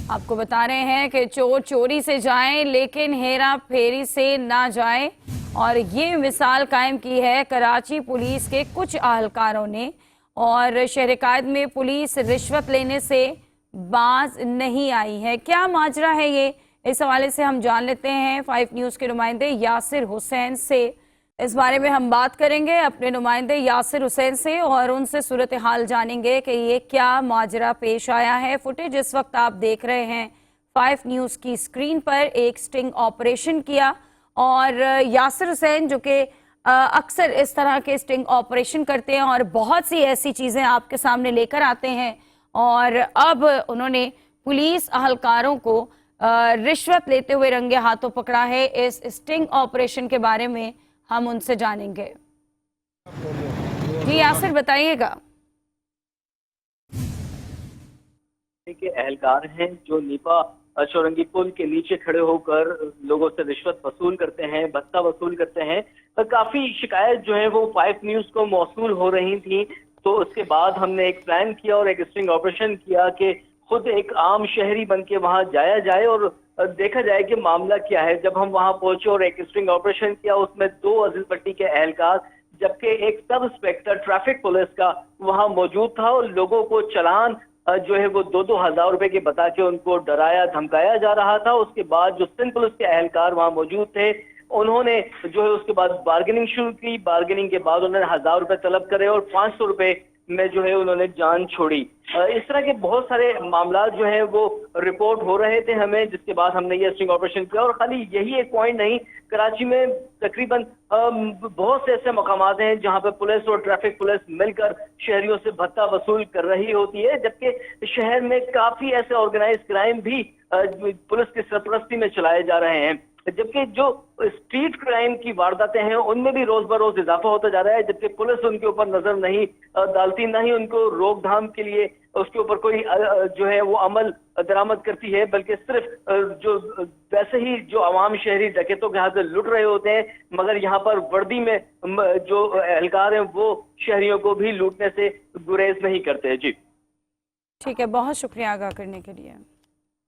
आपको बता रहे हैं कि चोर चोरी से जाएं लेकिन हेरा फेरी से ना जाएं, और ये मिसाल कायम की है कराची पुलिस के कुछ अहलकारों ने। और शहर कायद में पुलिस रिश्वत लेने से बाज नहीं आई है। क्या माजरा है ये, इस हवाले से हम जान लेते हैं 5 न्यूज़ के नुमाइंदे यासिर हुसैन से। इस बारे में हम बात करेंगे अपने नुमाइंदे यासिर हुसैन से और उनसे सूरत हाल जानेंगे कि ये क्या माजरा पेश आया है। फुटेज इस वक्त आप देख रहे हैं 5 न्यूज़ की स्क्रीन पर। एक स्टिंग ऑपरेशन किया और यासिर हुसैन जो कि अक्सर इस तरह के स्टिंग ऑपरेशन करते हैं और बहुत सी ऐसी चीज़ें आपके सामने लेकर आते हैं, और अब उन्होंने पुलिस अहलकारों को रिश्वत लेते हुए रंगे हाथों पकड़ा है। इस स्टिंग ऑपरेशन के बारे में हम उनसे जानेंगे। जी यासिर, बताइएगा। के अहलकार हैं जो नीपा चौरंगी पुल के नीचे खड़े होकर लोगों से रिश्वत वसूल करते हैं, भत्ता वसूल करते हैं। काफी शिकायत जो है वो 5 न्यूज़ को मौसूल हो रही थी, तो उसके बाद हमने एक प्लान किया और एक स्टिंग ऑपरेशन किया कि खुद एक आम शहरी बन के वहां जाया जाए और देखा जाए कि मामला क्या है। जब हम वहां पहुंचे और एक स्टिंग ऑपरेशन किया, उसमें 2 अजीज पट्टी के अहलकार जबकि एक सब इंस्पेक्टर ट्रैफिक पुलिस का वहां मौजूद था, और लोगों को चालान जो है वो 2-2 हजार रुपए के बता के उनको डराया धमकाया जा रहा था। उसके बाद जो सिंध पुलिस के अहलकार वहां मौजूद थे, उन्होंने जो है उसके बाद बार्गेनिंग शुरू की। बार्गेनिंग के बाद उन्होंने 1000 रुपए तलब करे और 500 रुपए में जो है उन्होंने जान छोड़ी। इस तरह के बहुत सारे मामला जो है वो रिपोर्ट हो रहे थे हमें, जिसके बाद हमने ये स्टिंग ऑपरेशन किया। और खाली यही एक पॉइंट नहीं, कराची में तकरीबन बहुत से ऐसे मकामात हैं जहां पे पुलिस और ट्रैफिक पुलिस मिलकर शहरियों से भत्ता वसूल कर रही होती है, जबकि शहर में काफी ऐसे ऑर्गेनाइज क्राइम भी पुलिस की सरपरस्ती में चलाए जा रहे हैं। जबकि जो स्ट्रीट क्राइम की वारदातें हैं उनमें भी रोज बरोज इजाफा होता जा रहा है, जबकि पुलिस उनके ऊपर नजर नहीं डालती, ना ही उनको रोकथाम के लिए उसके ऊपर कोई जो है वो अमल दरामद करती है, बल्कि सिर्फ जो वैसे ही जो आवाम शहरी डकैतों के हाथ से लुट रहे होते हैं, मगर यहाँ पर वर्दी में जो एहलकार हैं वो शहरियों को भी लूटने से गुरेज नहीं करते। जी ठीक है, बहुत शुक्रिया आगाह करने के लिए।